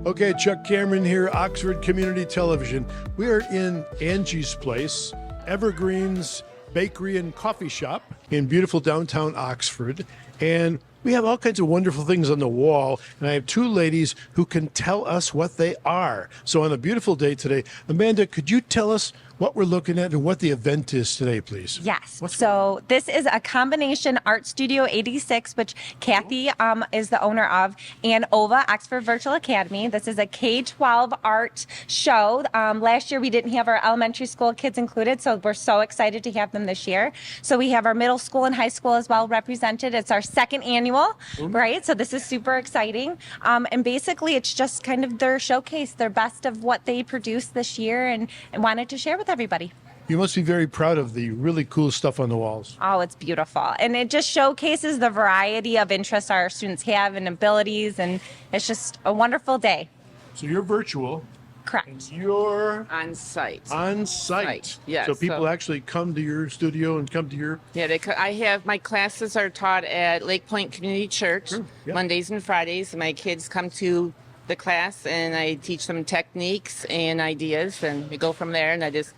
Okay, Chuck Cameron here, Oxford Community Television. We are in Angie's Place, Evergreens Bakery and Coffee Shop in beautiful downtown Oxford. And we have all kinds of wonderful things on the wall. And I have two ladies who can tell us what they are. So on a beautiful day today, Amanda, could you tell us what we're looking at and what the event is today, please? Yes. So this is a combination Art Studio 86, which Kathy is the owner of, and OVA, Oxford Virtual Academy. This is a K-12 art show. Last year we didn't have our elementary school kids included, so we're so excited to have them this year. So we have our middle school and high school as well represented. It's our second annual, right? So this is super exciting. And basically it's just kind of their showcase, their best of what they produced this year and wanted to share with everybody. You must be very proud of the really cool stuff on the walls. Oh, it's beautiful. And it just showcases the variety of interests our students have and abilities, and it's just a wonderful day. So you're virtual. Correct. You're on site. on site. Yes, So people so- actually come to your studio and come to your... Yeah, I have my classes are taught at Lake Point Community Church yeah. Mondays and Fridays. My kids come to the class and I teach them techniques and ideas, and we go from there. And I just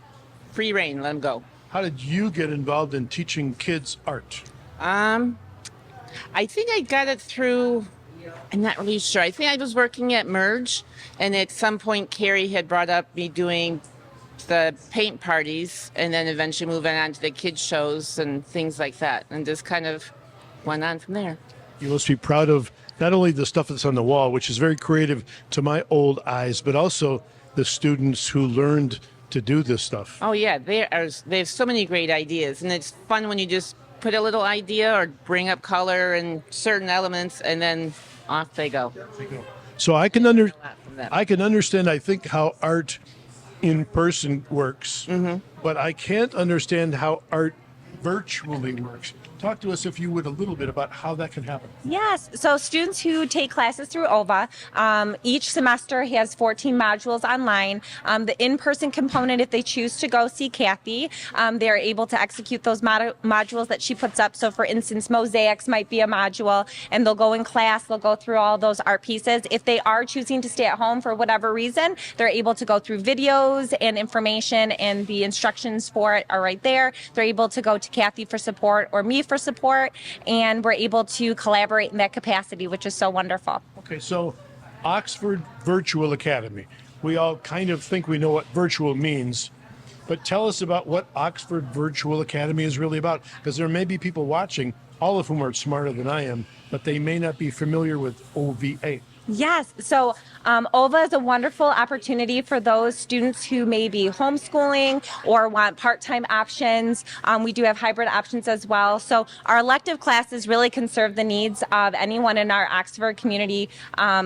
free reign, let them go. How did you get involved in teaching kids art? I think I got it through. I'm not really sure. I think I was working at Merge, and at some point Carrie had brought up me doing the paint parties, and then eventually moving on to the kids shows and things like that, and just kind of went on from there. You must be proud of not only the stuff that's on the wall, which is very creative to my old eyes, but also the students who learned to do this stuff. Oh yeah, they have so many great ideas, and it's fun when you just put a little idea or bring up color and certain elements, and then off they go. So I can from them. understand, I think, how art in person works, but I can't understand how art virtually works. Talk to us, if you would, a little bit about how that can happen. Yes. So students who take classes through OVA, each semester has 14 modules online. The in-person component, if they choose to go see Kathy, they're able to execute those modules that she puts up. So for instance, mosaics might be a module, and they'll go in class, they'll go through all those art pieces. If they are choosing to stay at home for whatever reason, they're able to go through videos and information, and the instructions for it are right there. They're able to go to Kathy for support or me for support, and we're able to collaborate in that capacity, which is so wonderful. Okay, so Oxford Virtual Academy. We all kind of think we know what virtual means, but tell us about what Oxford Virtual Academy is really about, because there may be people watching, all of whom are smarter than I am, but they may not be familiar with OVA. Yes. So OVA is a wonderful opportunity for those students who may be homeschooling or want part-time options. We do have hybrid options as well. So our elective classes really can serve the needs of anyone in our Oxford community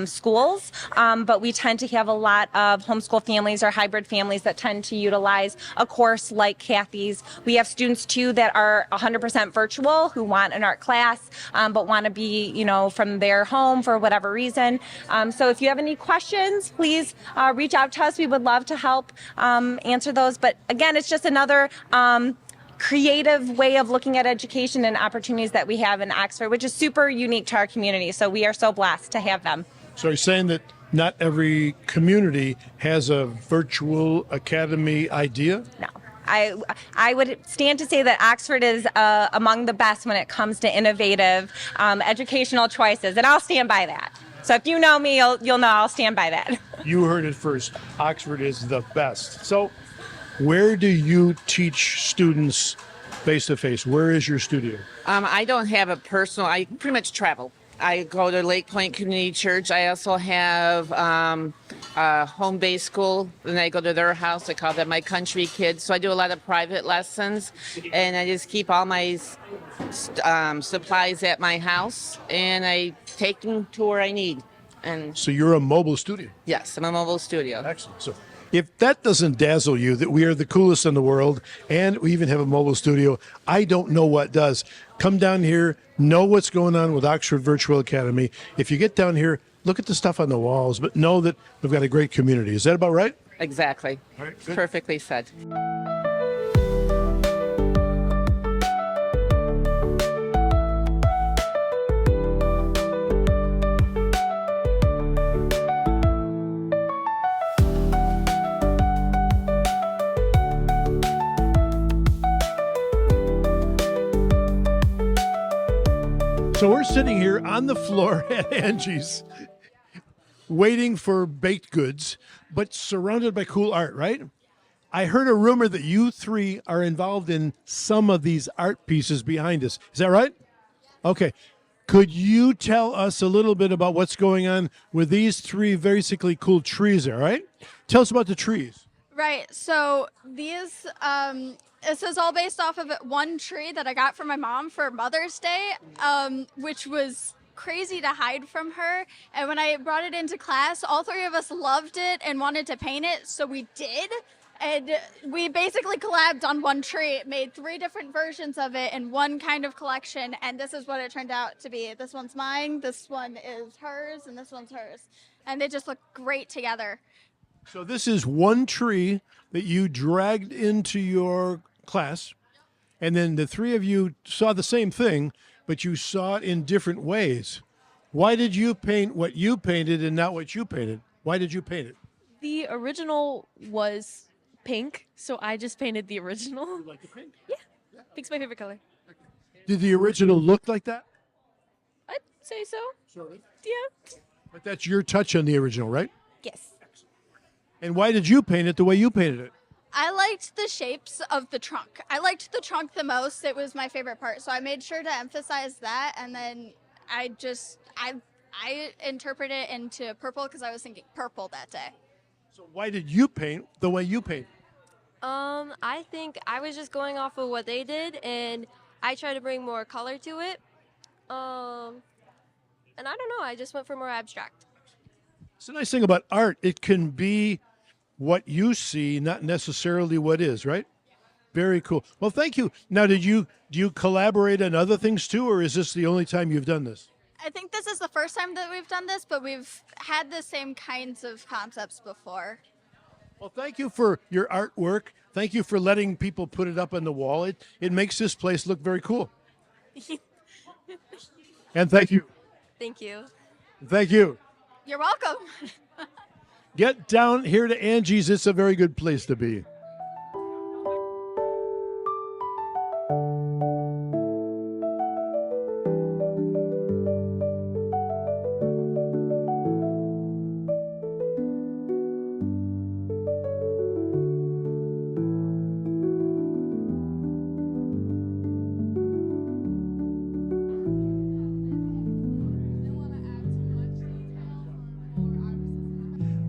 schools. But we tend to have a lot of homeschool families or hybrid families that tend to utilize a course like Kathy's. We have students too that are 100% virtual who want an art class, but want to be, from their home for whatever reason. So if you have any questions, please reach out to us. We would love to help answer those. But again, it's just another creative way of looking at education and opportunities that we have in Oxford, which is super unique to our community. So we are so blessed to have them. So you're saying that not every community has a virtual academy idea? No. I would stand to say that Oxford is among the best when it comes to innovative educational choices, and I'll stand by that. So if you know me, you'll know I'll stand by that. You heard it first. Oxford is the best. So where do you teach students face-to-face? Where is your studio? I don't have a personal. I pretty much travel. I go to Lake Point Community Church. I also have a home-based school, and I go to their house. I call them my country kids. So I do a lot of private lessons, and I just keep all my supplies at my house, and I take them to where I need. And So you're a mobile studio. yes, I'm a mobile studio. Excellent. So if that doesn't dazzle you, that we are the coolest in the world, and we even have a mobile studio, I don't know what does. Come down here, know what's going on with Oxford Virtual Academy. If you get down here, look at the stuff on the walls, but know that we've got a great community. Is that about right? Exactly. All right, good. Perfectly said. So we're sitting here on the floor at Angie's waiting for baked goods, but surrounded by cool art, right? I heard a rumor that you three are involved in some of these art pieces behind us. Is that right? Okay. Could you tell us a little bit about what's going on with these three basically cool trees there, right? Tell us about the trees. Right. So these, this is all based off of one tree that I got from my mom for Mother's Day, which was crazy to hide from her. And when I brought it into class, all three of us loved it and wanted to paint it. So we did. And we basically collabed on one tree, made 3 different versions of it in one kind of collection. And this is what it turned out to be. This one's mine, this one is hers, and this one's hers. And they just look great together. So this is one tree that you dragged into your class, and then the three of you saw the same thing, but you saw it in different ways. Why did you paint what you painted and not what you painted? Why did you paint it? The original was pink, so I just painted the original. You like the pink? Yeah, pink's my favorite color. Did the original look like that? I'd say so. Sort of. Yeah. But that's your touch on the original, right? Yes. And why did you paint it the way you painted it? I liked the shapes of the trunk. I liked the trunk the most. It was my favorite part. So I made sure to emphasize that. And then I interpret it into purple because I was thinking purple that day. So why did you paint the way you painted? I think I was just going off of what they did, and I tried to bring more color to it. And I don't know, I just went for more abstract. It's a nice thing about art. It can be what you see, not necessarily what is, right? Very cool. Well, thank you. Now, do you collaborate on other things too, or is this the only time you've done this? I think this is the first time that we've done this, but we've had the same kinds of concepts before. Well, thank you for your artwork. Thank you for letting people put it up on the wall. It makes this place look very cool. And thank you. Thank you. Thank you. You're welcome. Get down here to Angie's. It's a very good place to be.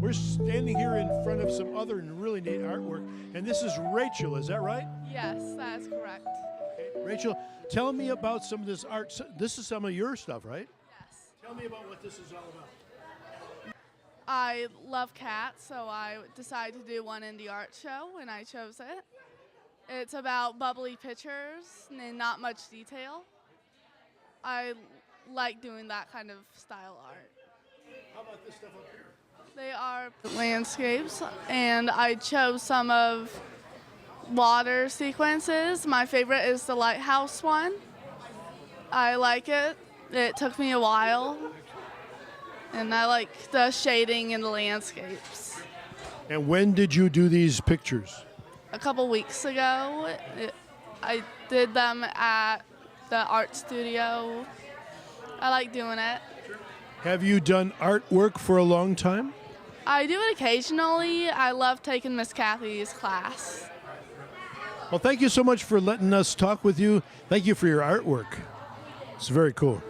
We're standing here in front of some other really neat artwork, and this is Rachel, is that right? Yes, that is correct. Okay. Rachel, tell me about some of this art. This is some of your stuff, right? Yes. Tell me about what this is all about. I love cats, so I decided to do one in the art show, and I chose it. It's about bubbly pictures and not much detail. I like doing that kind of style art. How about this stuff up here? They are landscapes, and I chose some of water sequences. My favorite is the lighthouse one. I like it. It took me a while, and I like the shading in the landscapes. And when did you do these pictures? A couple weeks ago, I did them at the art studio. I like doing it. Have you done artwork for a long time? I do it occasionally. I love taking Miss Kathy's class. Well, thank you so much for letting us talk with you. Thank you for your artwork. It's very cool.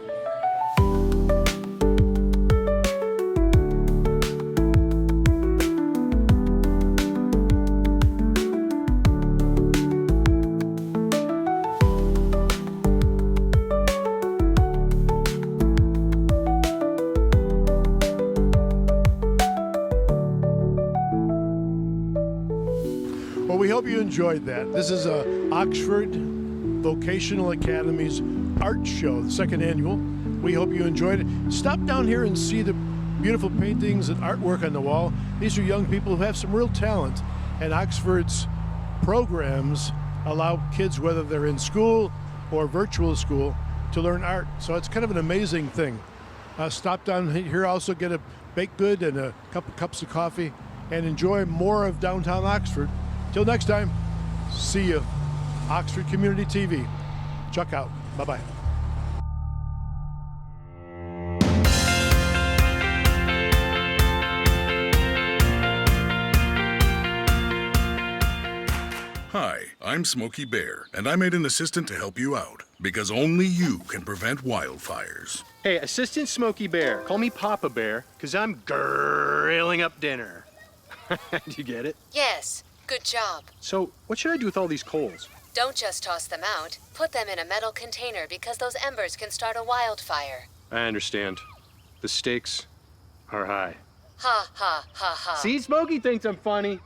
Well, we hope you enjoyed that. This is Oxford Vocational Academy's art show, the second annual. We hope you enjoyed it. Stop down here and see the beautiful paintings and artwork on the wall. These are young people who have some real talent, and Oxford's programs allow kids, whether they're in school or virtual school, to learn art. So it's kind of an amazing thing. Stop down here, also get a baked good and a couple cups of coffee, and enjoy more of downtown Oxford. Till next time, see you. Oxford Community TV. Check out. Bye-bye. I'm Smokey Bear, and I made an assistant to help you out, because only you can prevent wildfires. Hey, Assistant Smokey Bear. Call me Papa Bear, because I'm grilling up dinner. Do you get it? Yes, good job. So, what should I do with all these coals? Don't just toss them out. Put them in a metal container because those embers can start a wildfire. I understand. The stakes are high. Ha ha ha ha. See, Smokey thinks I'm funny.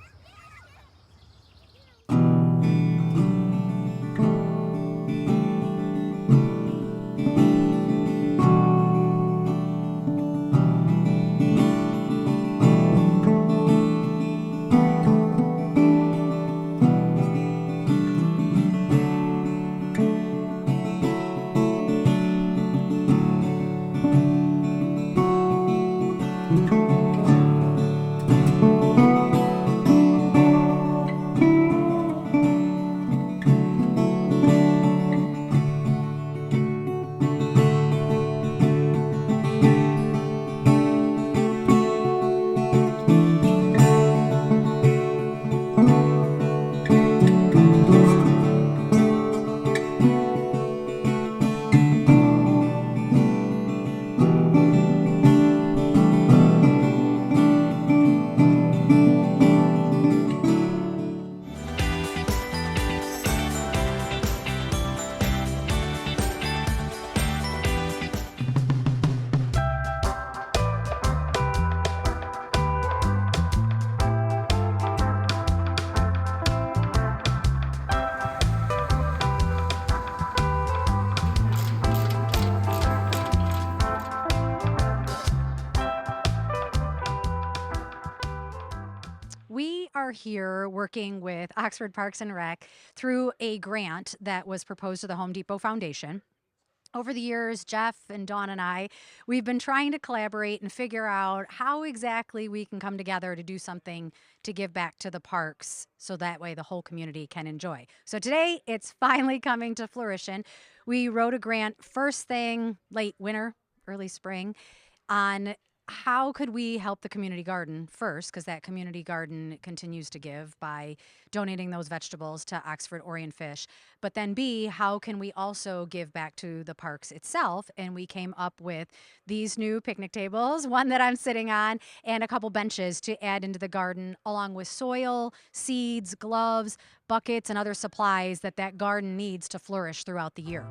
We are here working with Oxford Parks and Rec through a grant that was proposed to the Home Depot Foundation. Over the years, Jeff and Dawn and we've been trying to collaborate and figure out how exactly we can come together to do something to give back to the parks so that way the whole community can enjoy. So today, it's finally coming to fruition. We wrote a grant first thing late winter, early spring, on how could we help the community garden first, because that community garden continues to give by donating those vegetables to Oxford Orient Fish. But then B, how can we also give back to the parks itself? And we came up with these new picnic tables, one that I'm sitting on, and a couple benches to add into the garden, along with soil, seeds, gloves, buckets, and other supplies that garden needs to flourish throughout the year.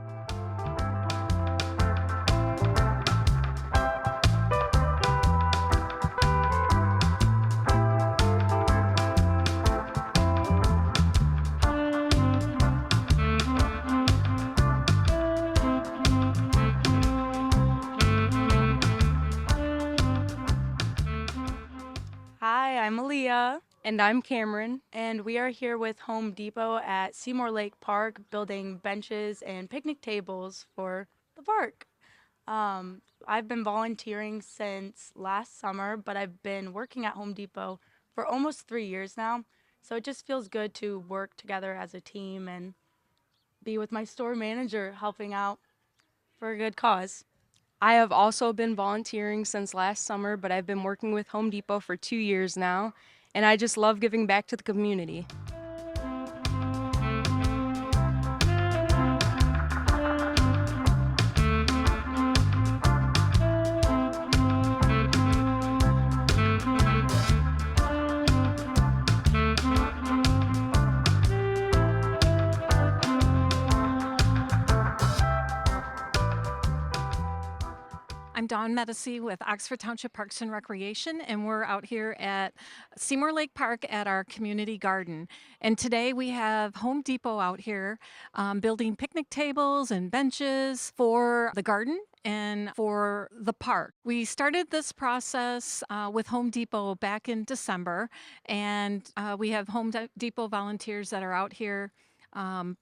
Hi, I'm Aaliyah. And I'm Cameron. And we are here with Home Depot at Seymour Lake Park building benches and picnic tables for the park. I've been volunteering since last summer, but I've been working at Home Depot for almost 3 years now. So it just feels good to work together as a team and be with my store manager helping out for a good cause. I have also been volunteering since last summer, but I've been working with Home Depot for 2 years now, and I just love giving back to the community. I'm Dawn Medici with Oxford Township Parks and Recreation, and we're out here at Seymour Lake Park at our community garden. And today we have Home Depot out here building picnic tables and benches for the garden and for the park. We started this process with Home Depot back in December, and we have Home Depot volunteers that are out here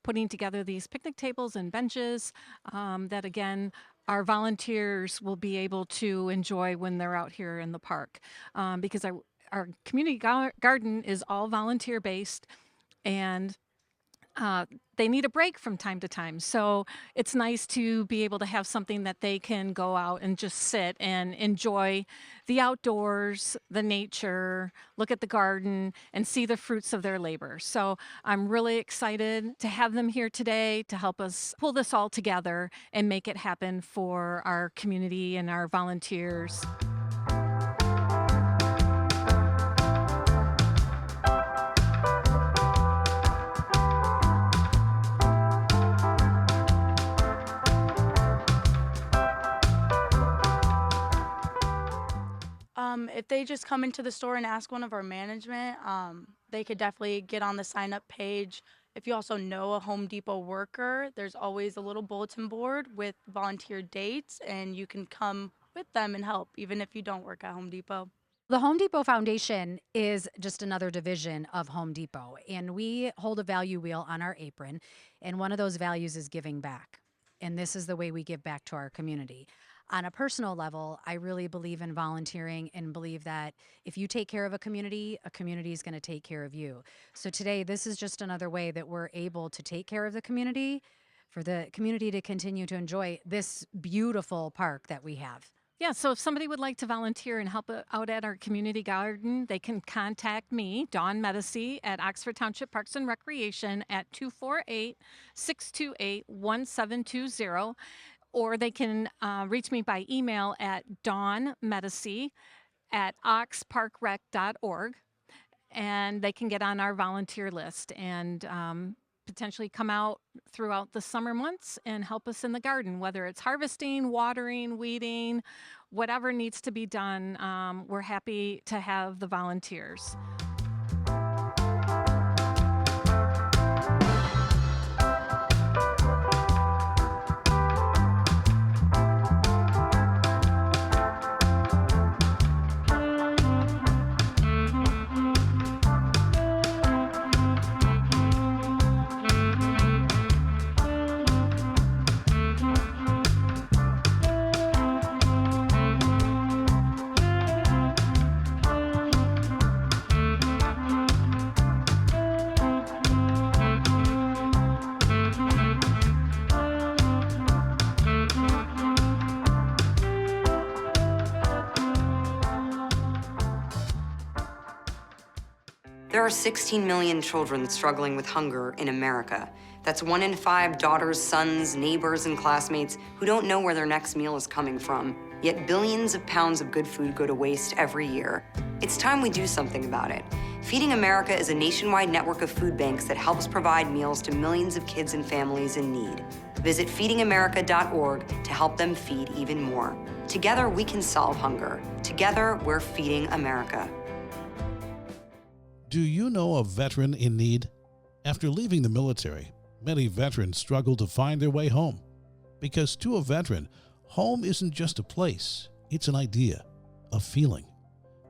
putting together these picnic tables and benches that, again, our volunteers will be able to enjoy when they're out here in the park, because our community garden is all volunteer based, and they need a break from time to time. So it's nice to be able to have something that they can go out and just sit and enjoy the outdoors, the nature, look at the garden, and see the fruits of their labor. So I'm really excited to have them here today to help us pull this all together and make it happen for our community and our volunteers. If they just come into the store and ask one of our management, they could definitely get on the sign up page. If you also know a Home Depot worker, there's always a little bulletin board with volunteer dates, and you can come with them and help, even if you don't work at Home Depot. The Home Depot Foundation is just another division of Home Depot, and we hold a value wheel on our apron, and one of those values is giving back. And this is the way we give back to our community. On a personal level, I really believe in volunteering and believe that if you take care of a community is going to take care of you. So today, this is just another way that we're able to take care of the community, for the community to continue to enjoy this beautiful park that we have. Yeah, so if somebody would like to volunteer and help out at our community garden, they can contact me, Dawn Medici, at Oxford Township Parks and Recreation at 248-628-1720. Or they can reach me by email at dawnmedici@oxparkrec.org, and they can get on our volunteer list and potentially come out throughout the summer months and help us in the garden, whether it's harvesting, watering, weeding, whatever needs to be done. We're happy to have the volunteers. There are 16 million children struggling with hunger in America. That's 1 in 5 daughters, sons, neighbors, and classmates who don't know where their next meal is coming from. Yet billions of pounds of good food go to waste every year. It's time we do something about it. Feeding America is a nationwide network of food banks that helps provide meals to millions of kids and families in need. Visit feedingamerica.org to help them feed even more. Together, we can solve hunger. Together, we're feeding America. Do you know a veteran in need? After leaving the military, many veterans struggle to find their way home. Because to a veteran, home isn't just a place, it's an idea, a feeling.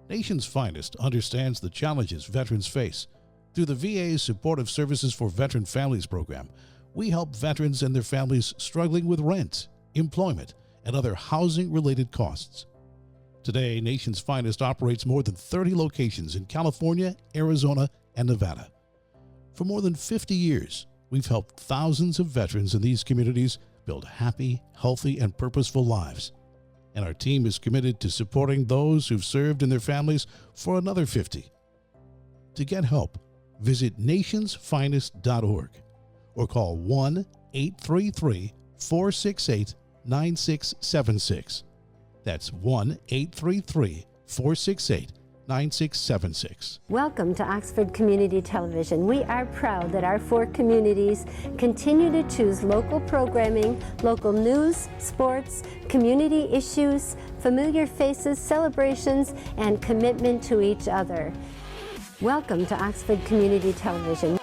Nation's Finest understands the challenges veterans face. Through the VA's Supportive Services for Veteran Families program, we help veterans and their families struggling with rent, employment, and other housing-related costs. Today, Nation's Finest operates more than 30 locations in California, Arizona, and Nevada. For more than 50 years, we've helped thousands of veterans in these communities build happy, healthy, and purposeful lives. And our team is committed to supporting those who've served in their families for another 50. To get help, visit nationsfinest.org or call 1-833-468-9676. That's 1-833-468-9676. Welcome to Oxford Community Television. We are proud that our 4 communities continue to choose local programming, local news, sports, community issues, familiar faces, celebrations, and commitment to each other. Welcome to Oxford Community Television.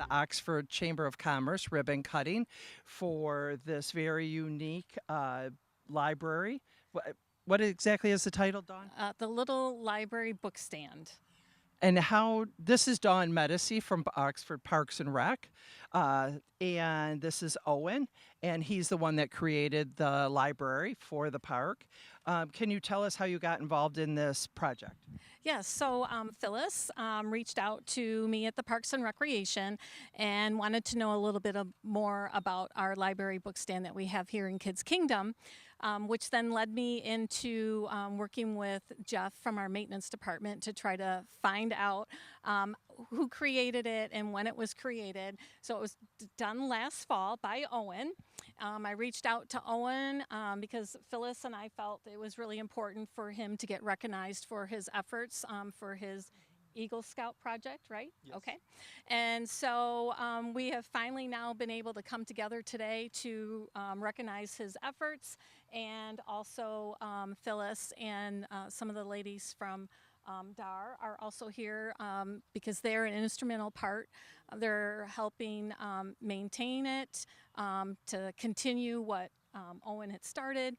the Oxford Chamber of Commerce ribbon cutting for this very unique library. What exactly is the title, Dawn? The Little Library Book Stand. And how this is Dawn Medici from Oxford Parks and Rec, and this is Owen, and he's the one that created the library for the park. Can you tell us how you got involved in this project? Yes, so Phyllis reached out to me at the Parks and Recreation and wanted to know a little bit more about our library book stand that we have here in Kids Kingdom, which then led me into working with Jeff from our maintenance department to try to find out who created it and when it was created. So it was done last fall by Owen. I reached out to Owen because Phyllis and I felt it was really important for him to get recognized for his efforts for his Eagle Scout project, right? Yes. Okay. And so we have finally now been able to come together today to recognize his efforts, and also Phyllis and some of the ladies from DAR are also here because they're an instrumental part. They're helping maintain it, to continue what Owen had started.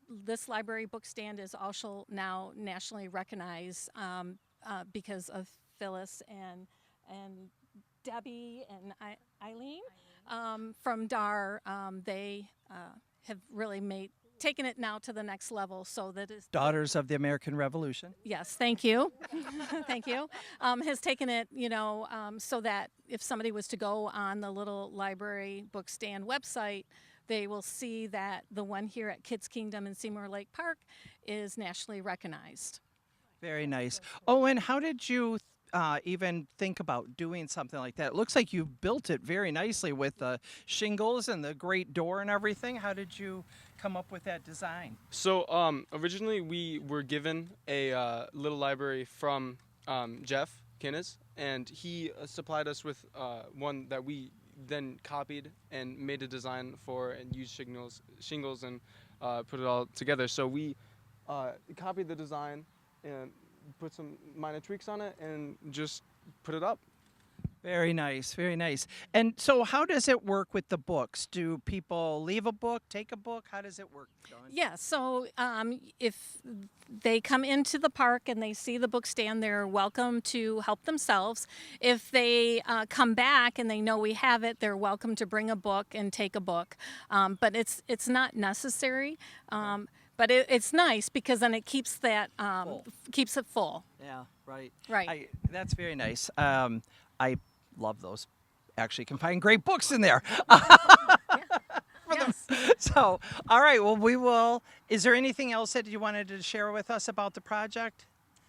This library book stand is also now nationally recognized because of Phyllis and Debbie and Eileen from DAR. They have really taken it now to the next level, so that is Daughters of the American Revolution. Yes, thank you. Thank you. Has taken it, so that if somebody was to go on the Little Library Book Stand website, they will see that the one here at Kids Kingdom in Seymour Lake Park is nationally recognized. Very nice. Owen, how did you even think about doing something like that? It looks like you built it very nicely with the shingles and the great door and everything. How did you come up with that design? So originally we were given a little library from Jeff Kinnes, and he supplied us with one that we then copied and made a design for and used shingles and put it all together. So we copied the design and put some minor tweaks on it and just put it up. Very nice, very nice. And so how does it work with the books? Do people leave a book, take a book? How does it work, Dawn? Yeah, so if they come into the park and they see the book stand, they're welcome to help themselves. If they come back and they know we have it, they're welcome to bring a book and take a book. But it's not necessary. But it's nice because then it keeps that keeps it full. Yeah, right. Right. That's very nice. I love those. Actually, can find great books in there. Yes. So, all right. Well, we will. Is there anything else that you wanted to share with us about the project?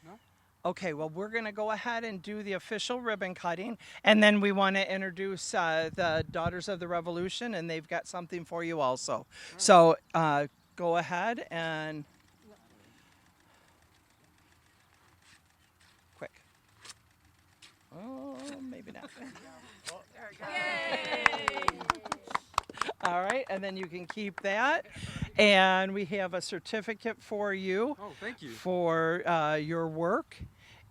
No. Okay. Well, we're going to go ahead and do the official ribbon cutting, and then we want to introduce the Daughters of the Revolution, and they've got something for you also. Right. So, go ahead and quick. Oh, maybe not. Oh, there we go. Yay! All right, and then you can keep that. And we have a certificate for you. Oh, thank you. For your work.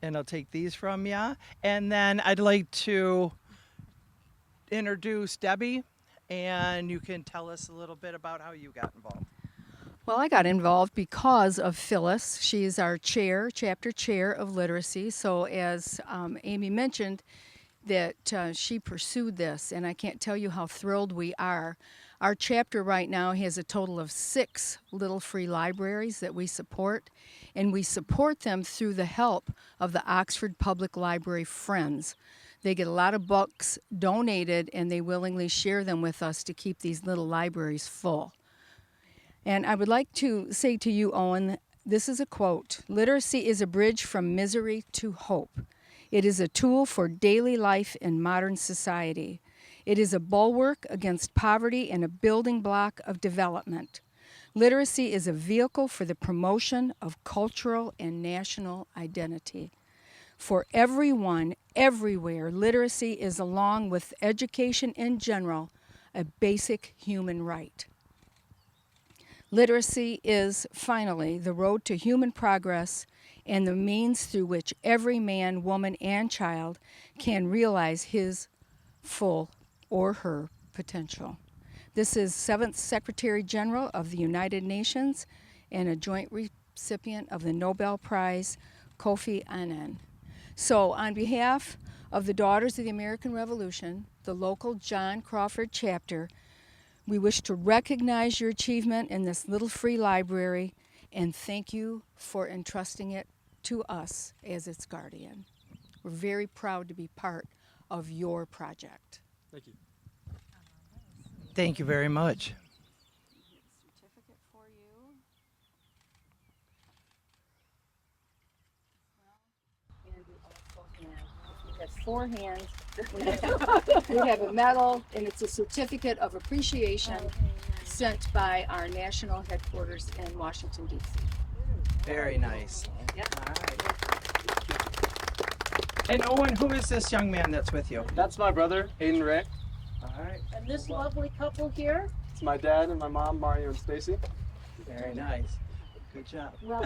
And I'll take these from you. And then I'd like to introduce Debbie, and you can tell us a little bit about how you got involved. Well, I got involved because of Phyllis. She's our chapter chair of literacy. So as Amy mentioned, that she pursued this, and I can't tell you how thrilled we are. Our chapter right now has a total of 6 little free libraries that we support, and we support them through the help of the Oxford Public Library Friends. They get a lot of books donated, and they willingly share them with us to keep these little libraries full. And I would like to say to you, Owen, this is a quote: "Literacy is a bridge from misery to hope. It is a tool for daily life in modern society. It is a bulwark against poverty and a building block of development. Literacy is a vehicle for the promotion of cultural and national identity. For everyone, everywhere, literacy is, along with education in general, a basic human right. Literacy is, finally, the road to human progress and the means through which every man, woman, and child can realize his full or her potential. This is 7th Secretary General of the United Nations and a joint recipient of the Nobel Prize, Kofi Annan. So on behalf of the Daughters of the American Revolution, the local John Crawford chapter, we wish to recognize your achievement in this little free library and thank you for entrusting it to us as its guardian. We're very proud to be part of your project. Thank you. Thank you very much. Certificate for you. And we also have 4 hands. We have a medal, and it's a certificate of appreciation sent by our national headquarters in Washington, D.C. Very nice. Yeah. All right. And Owen, who is this young man that's with you? That's my brother, Aiden Ray. All right. And this lovely couple here? It's my dad and my mom, Mario and Stacy. Very nice. Good job. Well,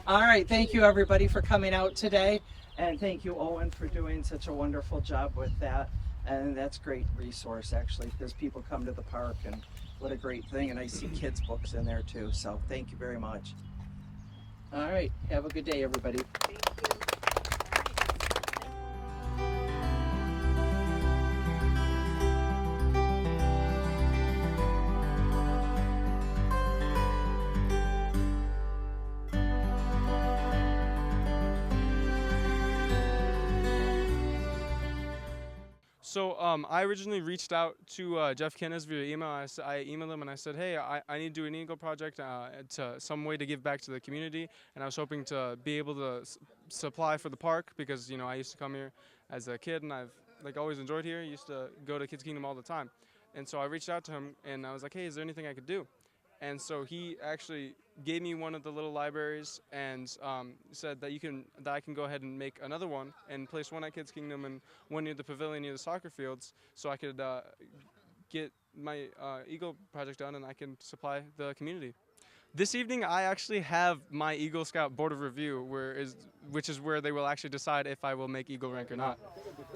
All right. Thank you, everybody, for coming out today. And thank you, Owen, for doing such a wonderful job with that. And that's a great resource, actually, because people come to the park, and what a great thing. And I see kids' books in there, too. So thank you very much. All right. Have a good day, everybody. thank you. So I originally reached out to Jeff Kinnes via email. I emailed him and I said, hey, I need to do an Eagle project, to some way to give back to the community. And I was hoping to be able to supply for the park because, you know, I used to come here as a kid and I've always enjoyed here. I used to go to Kids Kingdom all the time. And so I reached out to him and I was like, hey, is there anything I could do? And so he actually gave me one of the little libraries and said that I can go ahead and make another one and place one at Kids Kingdom and one near the pavilion near the soccer fields, so I could get my Eagle project done and I can supply the community. This evening, I actually have my Eagle Scout Board of Review, which is where they will actually decide if I will make Eagle rank or not.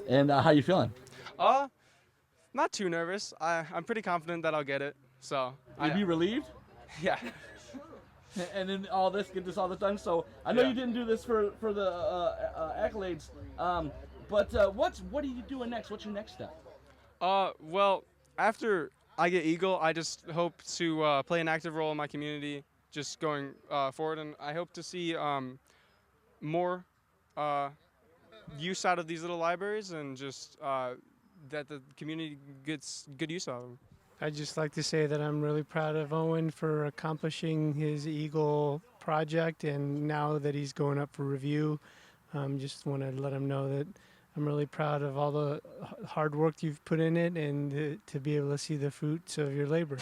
And how you feeling? Not too nervous. I'm pretty confident that I'll get it. So. You'd be relieved? Yeah. And then all this done. So I know you didn't do this for the accolades, but what are you doing next? What's your next step? Well, after I get Eagle, I just hope to play an active role in my community, just going forward, and I hope to see more use out of these little libraries, and just that the community gets good use out of them. I'd just like to say that I'm really proud of Owen for accomplishing his Eagle project, and now that he's going up for review, just want to let him know that I'm really proud of all the hard work you've put in it and to be able to see the fruits of your labor.